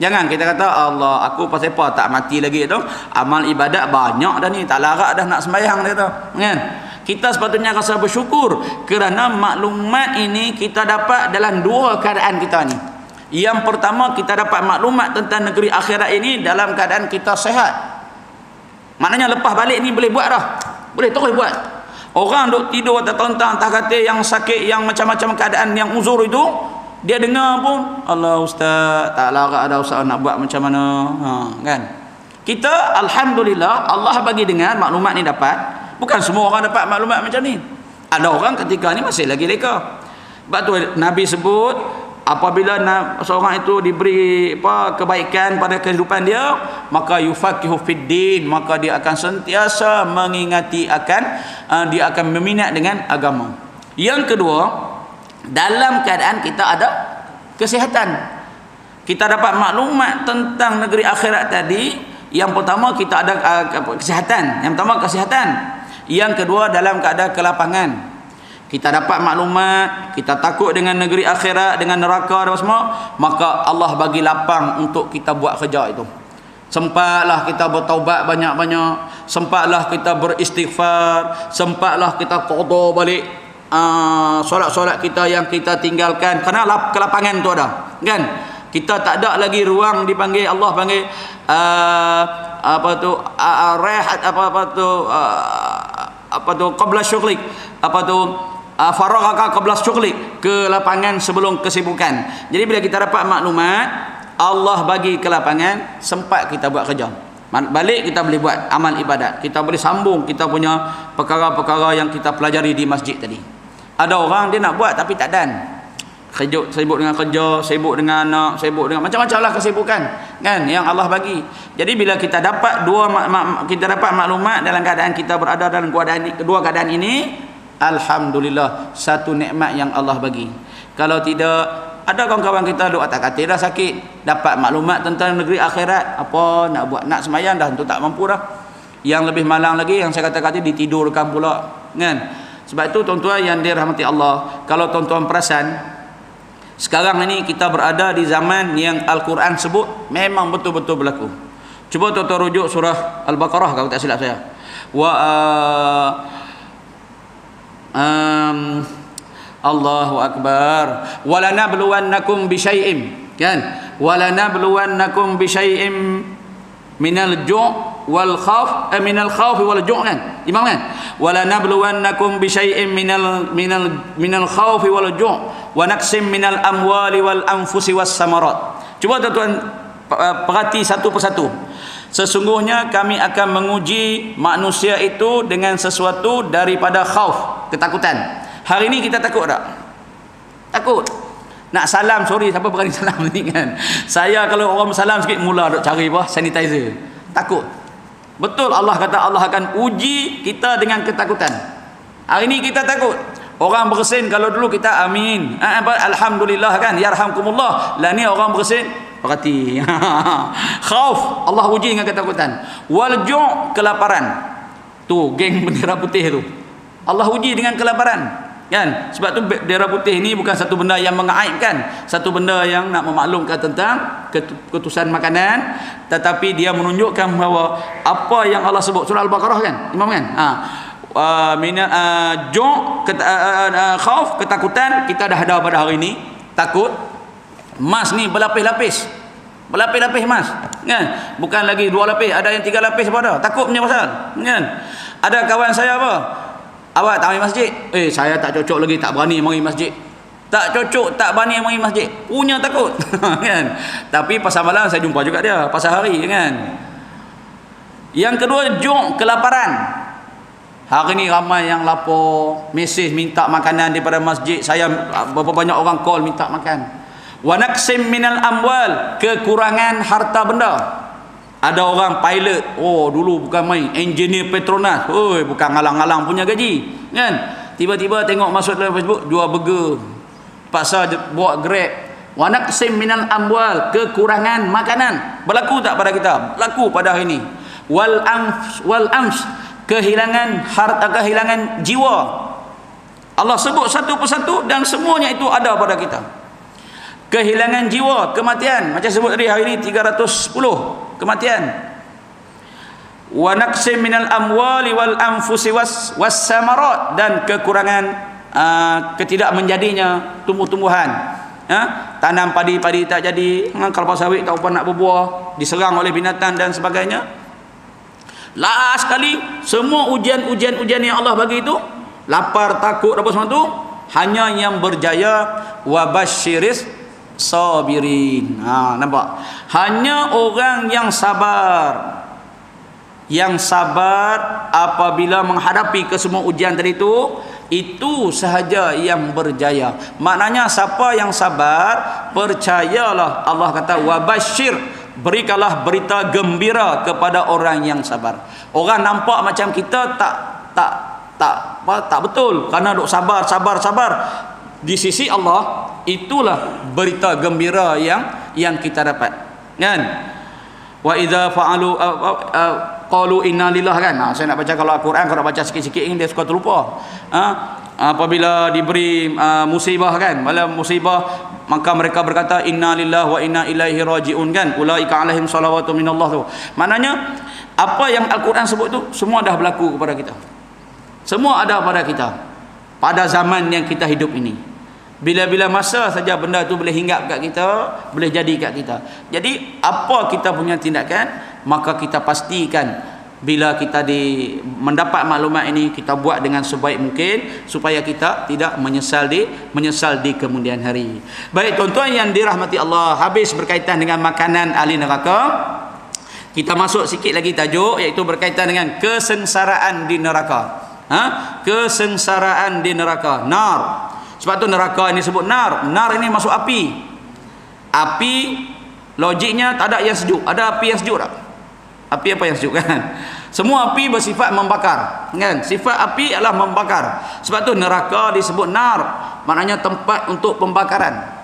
S1: Jangan kita kata, Allah, aku pasal apa tak mati lagi tu? Amal ibadat banyak dah ni, tak larat dah nak sembahyang dia tu, kan? Kita sepatutnya rasa bersyukur kerana maklumat ini kita dapat dalam dua keadaan kita ni. Yang pertama, kita dapat maklumat tentang negeri akhirat ini dalam keadaan kita sehat. Maknanya lepas balik ni boleh buat dah. Boleh terus buat. Orang duk tidur atas telentang, atas katil, yang sakit, yang macam-macam keadaan, yang uzur itu, dia dengar pun, Allah ustaz, tak larat ada ustaz nak buat macam mana. Kan? Kita alhamdulillah Allah bagi dengar maklumat ni dapat. Bukan semua orang dapat maklumat macam ni. Ada orang ketika ni masih lagi leka. Sebab tu Nabi sebut, apabila seorang itu diberi kebaikan pada kehidupan dia, maka yufaqihu fid din, maka dia akan sentiasa mengingati dia akan meminat dengan agama. Yang kedua, dalam keadaan kita ada kesihatan, kita dapat maklumat tentang negeri akhirat tadi. Yang pertama, kita ada kesihatan. Yang pertama kesihatan. Yang kedua, dalam keadaan kelapangan. Kita dapat maklumat, kita takut dengan negeri akhirat, dengan neraka dan semua, maka Allah bagi lapang untuk kita buat kerja itu. Sempatlah kita bertaubat banyak-banyak, sempatlah kita beristighfar, sempatlah kita qada balik solat-solat kita yang kita tinggalkan, kerana kelapangan tu ada, kan? Kita tak ada lagi ruang dipanggil, Allah panggil rehat, qabla syughlik, faraghaka qabla syughlik, ke lapangan sebelum kesibukan. Jadi bila kita dapat maklumat, Allah bagi ke lapangan, sempat kita buat kerja. Balik kita boleh buat amal ibadat, kita boleh sambung kita punya perkara-perkara yang kita pelajari di masjid tadi. Ada orang dia nak buat tapi tak dan. Sibuk dengan kerja, sibuk dengan anak, sibuk dengan macam-macam lah kesibukan, kan, yang Allah bagi. Jadi bila kita dapat kita dapat maklumat dalam keadaan kita berada dalam kedua keadaan ini, alhamdulillah, satu nikmat yang Allah bagi. Kalau tidak, ada kawan-kawan kita duk atas katil dah sakit, dapat maklumat tentang negeri akhirat, apa nak buat, nak semayang dah tentu tak mampu dah. Yang lebih malang lagi, yang saya kata-kata ditidurkan pula, kan. Sebab itu tuan-tuan yang dirahmati Allah, kalau tuan-tuan perasan, sekarang ini kita berada di zaman yang Al-Quran sebut memang betul-betul berlaku. Cuba tuan-tuan rujuk surah Al-Baqarah kalau tak silap saya. Allahu Akbar. Walanabluwannakum bisyai'im, kan? Walanabluwannakum bisyai'im minal ju' wal khawf, minal khawfi wal ju', kan? Imam, kan? Walanabluwannakum bisyai'im minal khawfi wal ju' wa naqsim minal amwali wal anfusi was samarat. Cuba tuan-tuan perhati satu persatu. Sesungguhnya kami akan menguji manusia itu dengan sesuatu daripada khauf, ketakutan. Hari ini kita takut tak? Takut. Nak salam, sorry, siapa berani salam ni, kan? Saya kalau orang salam sikit mula duk cari sanitizer. Takut. Betul, Allah kata Allah akan uji kita dengan ketakutan. Hari ini kita takut. Orang bersin, kalau dulu kita amin, alhamdulillah, kan, yarhamkumullah. Lah ni orang bersin, perhati. Khauf, Allah uji dengan ketakutan. Wal ju', kelaparan. Tu geng bendera putih tu, Allah uji dengan kelaparan. Kan? Sebab tu bendera putih ni bukan satu benda yang mengaibkan, satu benda yang nak memaklumkan tentang keputusan makanan, tetapi dia menunjukkan bahawa apa yang Allah sebut surah Al-Baqarah kan, Imam kan? Khauf, ketakutan, kita dah ada pada hari ini. Takut, emas ni berlapis-lapis. Berlapis-lapis emas, kan? Bukan lagi 2 lapis, ada yang 3 lapis pada. Takut punya pasal, kan? Ada kawan saya apa? Awak tak mari masjid? Saya tak cocok lagi, tak berani mari masjid. Tak cocok, tak berani mari masjid. Punya takut, kan? Tapi pasal malam saya jumpa juga dia, pasal hari, kan? Yang kedua, juk, kelaparan. Hari ni ramai yang lapar, mesej minta makanan daripada masjid. Saya berapa banyak orang call minta makan. Wa naqsim minal amwal, kekurangan harta benda. Ada orang pilot, dulu bukan main, engineer Petronas, bukan ngalang-ngalang punya gaji, kan? Tiba-tiba tengok masuk dalam Facebook, jual burger, paksa buat Grab. Wa naqsim minal amwal, kekurangan makanan. Berlaku tak pada kita? Berlaku pada hari ini. Wal ams, kehilangan harta, kehilangan jiwa. Allah sebut satu persatu dan semuanya itu ada pada kita. Kehilangan jiwa, kematian, macam sebut tadi hari ini 310 kematian. Wa naqsim minal amwali wal anfusi was samarat, dan kekurangan ketidak menjadinya tumbuh-tumbuhan. Tanam padi tak jadi, kelapa sawit tak apa nak berbuah, diserang oleh binatang dan sebagainya. Last sekali, semua ujian yang Allah bagi itu, lapar, takut, apa semua itu, hanya yang berjaya. Wa basyiris sabirin. Nampak? Hanya orang yang sabar, apabila menghadapi kesemua ujian tadi itu sahaja yang berjaya. Maknanya siapa yang sabar, percayalah, Allah kata wa basyir, berikanlah berita gembira kepada orang yang sabar. Orang nampak macam kita tak betul kerana duk sabar. Di sisi Allah, itulah berita gembira yang kita dapat, kan? Wa idza fa'alu qalu inna lillahi, kan? Saya nak baca, kalau Al-Quran kalau baca sikit-sikit ini dia suka terlupa. Apabila diberi musibah, kan? Malam musibah, maka mereka berkata inna lillahi wa inna ilaihi rajiun, kan? Ulaika alaihim salawatu minallah tu. Maknanya apa yang Al-Quran sebut tu semua dah berlaku kepada kita. Semua ada pada kita pada zaman yang kita hidup ini. Bila-bila masa saja benda tu boleh hinggap kat kita, boleh jadi kat kita. Jadi apa kita punya tindakan, maka kita pastikan bila kita mendapat maklumat ini, kita buat dengan sebaik mungkin supaya kita tidak menyesal di kemudian hari. Baik tuan-tuan yang dirahmati Allah, habis berkaitan dengan makanan ahli neraka. Kita masuk sikit lagi tajuk, iaitu berkaitan dengan kesengsaraan di neraka. Kesengsaraan di neraka, nar. Sebab tu neraka ini sebut nar. Nar ini masuk api. Api logiknya tak ada yang sejuk. Ada api yang sejuk tak? Api apa yang sejuk, kan? Semua api bersifat membakar, kan? Sifat api adalah membakar. Sebab tu neraka disebut nar, maknanya tempat untuk pembakaran.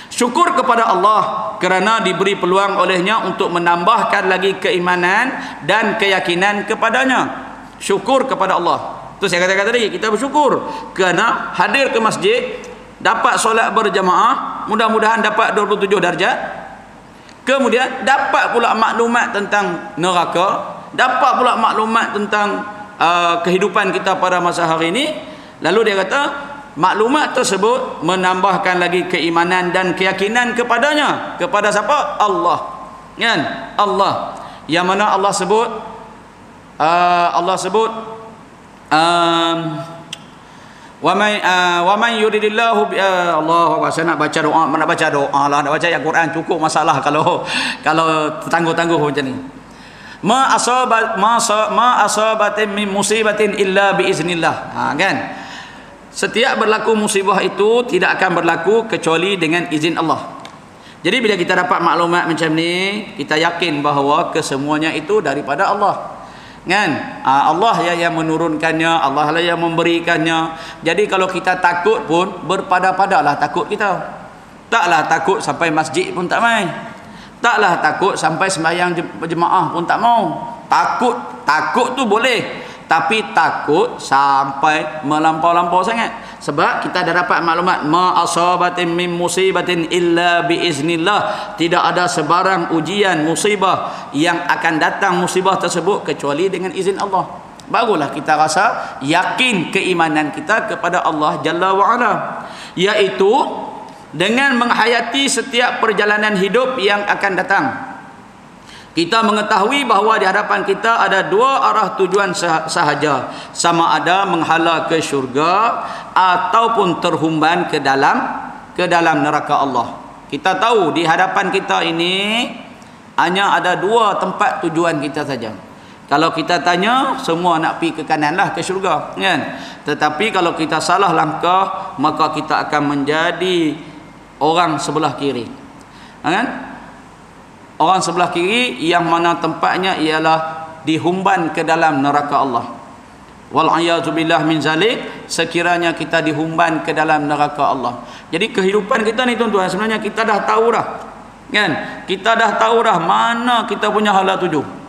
S1: Syukur kepada Allah kerana diberi peluang olehnya untuk menambahkan lagi keimanan dan keyakinan kepadanya. Syukur kepada Allah. Tu saya katakan tadi, kita bersyukur kerana hadir ke masjid, dapat solat berjamaah, mudah-mudahan dapat 27 darjat. Kemudian dapat pula maklumat tentang neraka, dapat pula maklumat tentang kehidupan kita pada masa hari ini. Lalu dia kata maklumat tersebut menambahkan lagi keimanan dan keyakinan kepadanya. Kepada siapa? Allah, kan? Allah, yang mana Allah sebut wa man yuridillahu Allah, saya nak baca doa, nak baca ayat Quran cukup masalah kalau tangguh-tangguh macam ni. Ma asabatin min musibatin illa biiznillah, kan? Setiap berlaku musibah itu tidak akan berlaku kecuali dengan izin Allah. Jadi bila kita dapat maklumat macam ni, kita yakin bahawa kesemuanya itu daripada Allah, kan? Allah yang menurunkannya, Allah lah yang memberikannya. Jadi kalau kita takut pun berpada-padalah takut kita. Taklah takut sampai masjid pun tak main. Taklah takut sampai sembahyang berjemaah pun tak mau. Takut tu boleh, tapi takut sampai melampau-lampau sangat. Sebab kita dah dapat maklumat, ma asabatin min musibatin illa biiznillah, tidak ada sebarang ujian musibah yang akan datang musibah tersebut kecuali dengan izin Allah. Barulah kita rasa yakin keimanan kita kepada Allah Jalla wa'ala, iaitu dengan menghayati setiap perjalanan hidup yang akan datang. Kita mengetahui bahawa di hadapan kita ada dua arah tujuan sahaja, sama ada menghala ke syurga ataupun terhumban ke dalam neraka Allah. Kita tahu di hadapan kita ini hanya ada dua tempat tujuan kita saja. Kalau kita tanya, semua nak pergi ke kanan lah, ke syurga, kan? Tetapi kalau kita salah langkah, maka kita akan menjadi orang sebelah kiri, kan? Orang sebelah kiri yang mana tempatnya ialah dihumban ke dalam neraka Allah. Wal'ayazubillah min zalik, sekiranya kita dihumban ke dalam neraka Allah. Jadi kehidupan kita ni tuan-tuan, sebenarnya kita dah tahu dah, kan? Kita dah tahu dah mana kita punya hala tuju.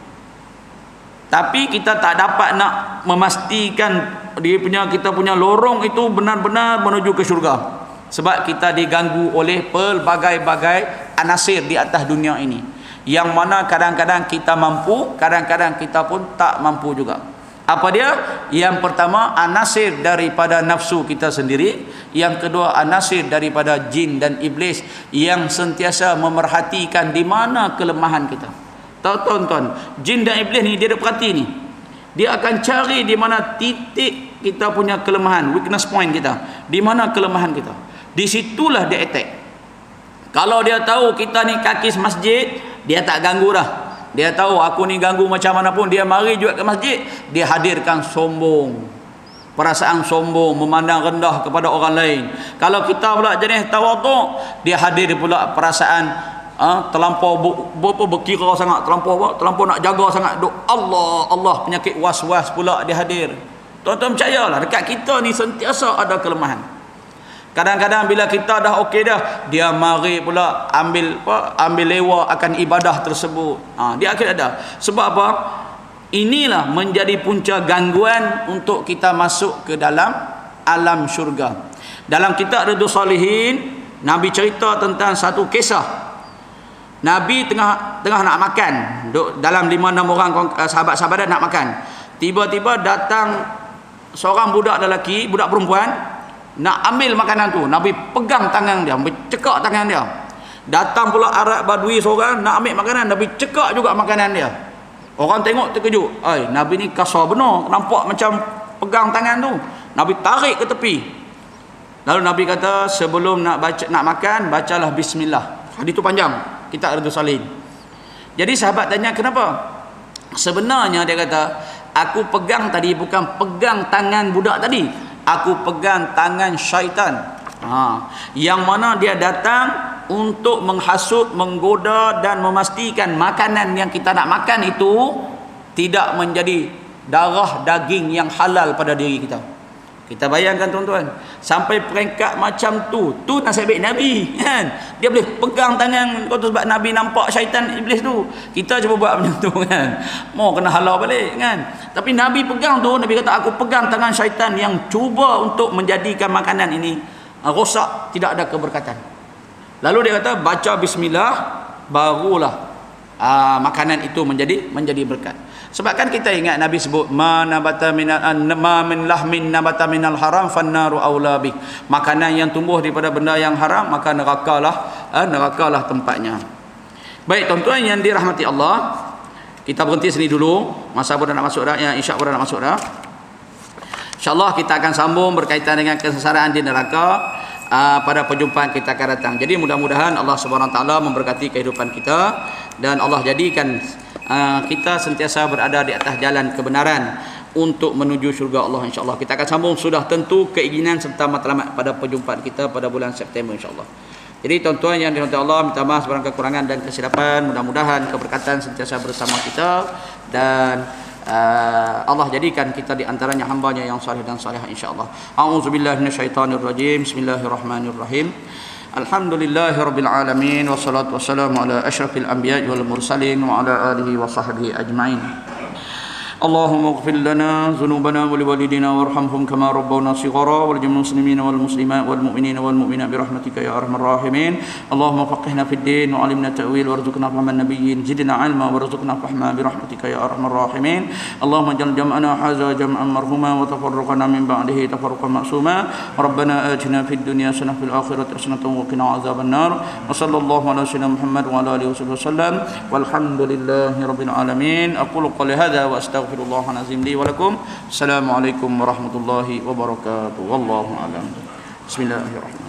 S1: Tapi kita tak dapat nak memastikan kita punya lorong itu benar-benar menuju ke syurga. Sebab kita diganggu oleh pelbagai-bagai anasir di atas dunia ini, yang mana kadang-kadang kita mampu, kadang-kadang kita pun tak mampu juga. Apa dia? Yang pertama, anasir daripada nafsu kita sendiri. Yang kedua, anasir daripada jin dan iblis yang sentiasa memerhatikan di mana kelemahan kita. Tahu tuan-tuan, jin dan iblis ni dia ada perhati ni. Dia akan cari di mana titik kita punya kelemahan, weakness point kita. Di mana kelemahan kita, di situlah dia attack. Kalau dia tahu kita ni kaki masjid, dia tak ganggu dah. Dia tahu aku ni ganggu macam mana pun, dia mari juga ke masjid, dia hadirkan sombong, perasaan sombong, memandang rendah kepada orang lain. Kalau kita pula jenis tawaduk, dia hadir pula perasaan terlampau berkira sangat, terlampau nak jaga sangat. Allah, penyakit was-was pula dia hadir. Tuan-tuan percayalah, dekat kita ni sentiasa ada kelemahan. Kadang-kadang bila kita dah okey dah, dia mari pula ambil lewa akan ibadah tersebut. Dia akan ada. Sebab apa? Inilah menjadi punca gangguan untuk kita masuk ke dalam alam syurga. Dalam kitab Riyadhus Shalihin, Nabi cerita tentang satu kisah. Nabi tengah nak makan, dalam 5-6 orang sahabat-sahabat nak makan. Tiba-tiba datang seorang budak lelaki, budak perempuan, nak ambil makanan tu. Nabi pegang tangan dia, cekak tangan dia. Datang pula Arab Badui seorang nak ambil makanan, Nabi cekak juga makanan dia. Orang tengok terkejut, Nabi ni kasar benar, nampak macam pegang tangan tu. Nabi tarik ke tepi. Lalu Nabi kata, sebelum nak makan, bacalah bismillah. Hadis tu panjang, kitab Riyadhus Shalihin. Jadi sahabat tanya, kenapa? Sebenarnya dia kata, aku pegang tadi bukan pegang tangan budak tadi, aku pegang tangan syaitan. Yang mana dia datang untuk menghasut, menggoda dan memastikan makanan yang kita nak makan itu tidak menjadi darah daging yang halal pada diri kita. Kita bayangkan tuan-tuan, sampai peringkat macam tu nasib baik Nabi, kan? Dia boleh pegang tangan kau tu sebab Nabi nampak syaitan iblis tu. Kita cuba buat macam tu, kan? Mau kena halau balik, kan? Tapi Nabi pegang tu, Nabi kata aku pegang tangan syaitan yang cuba untuk menjadikan makanan ini rosak, tidak ada keberkatan. Lalu dia kata baca bismillah, barulah makanan itu menjadi berkat. Sebab kan kita ingat Nabi sebut ma min lahmin nabata minal haram fannaru aula bih. Makanan yang tumbuh daripada benda yang haram, maka nerakalah tempatnya. Baik tuan-tuan yang dirahmati Allah, kita berhenti sini dulu. Masa pun dah nak masuk dah, ya, insya-Allah dah nak masuk dah. Insya-Allah kita akan sambung berkaitan dengan kesengsaraan di neraka pada perjumpaan kita akan datang. Jadi mudah-mudahan Allah Subhanahu Wa Taala memberkati kehidupan kita dan Allah jadikan kita sentiasa berada di atas jalan kebenaran untuk menuju syurga Allah, insya-Allah. Kita akan sambung, sudah tentu keinginan serta matlamat pada perjumpaan kita pada bulan September, insya-Allah. Jadi tuan-tuan yang dirahmati Allah, minta maaf sebarang kekurangan dan kesilapan. Mudah-mudahan keberkatan sentiasa bersama kita dan Allah jadikan kita di antaranya hamba-Nya yang saleh dan salihah, insya-Allah. A'udzubillahi minasyaitonirrajim. Bismillahirrahmanirrahim. Alhamdulillahirabbil alamin wassalatu wassalamu ala asyrafil anbiya'i wal mursalin wa ala alihi wa sahbihi ajmain. Amma ba'du. Kita berhenti sini dulu. Masa pun dah nak masuk dah, ya, insya-Allah dah nak masuk dah. Jadi mudah-mudahan Allah Subhanahu Wa Taala memberkati kehidupan kita dan Allah jadikan kita di antaranya hamba-Nya yang saleh dan salihah, insya-Allah. A'udzubillahi minasyaitonirrajim. Bismillahirrahmanirrahim. Alhamdulillahirabbil alamin wassalatu wassalamu ala asyrafil anbiya'i wal mursalin wa ala alihi wa sahbihi ajmain. اللهم اغفر لنا ذنوبنا ولوالدينا وارحمهم كما ربونا صغارا ولجميع المسلمين والمسلمات والمؤمنين والمؤمنات برحمتك يا ارحم الراحمين اللهم فقهنا في الدين وعلمنا التأويل وارزقنا فهم النبيين زدنا علما وارزقنا فهما برحمتك يا ارحم الراحمين اللهم اجعل جمعنا هذا جمعا مرحوما وتفرقنا من بعده تفرقا معصوما ربنا آتنا في الدنيا حسنة في الآخرة حسنة وقنا عذاب النار وصلى الله على سيدنا محمد وعلى آله وصحبه وسلم والحمد لله رب العالمين أقول قولي هذا وأستغفر الله العظيم لي ولكم السلام عليكم ورحمة الله وبركاته والله أعلم بسم الله الرحمن الرحيم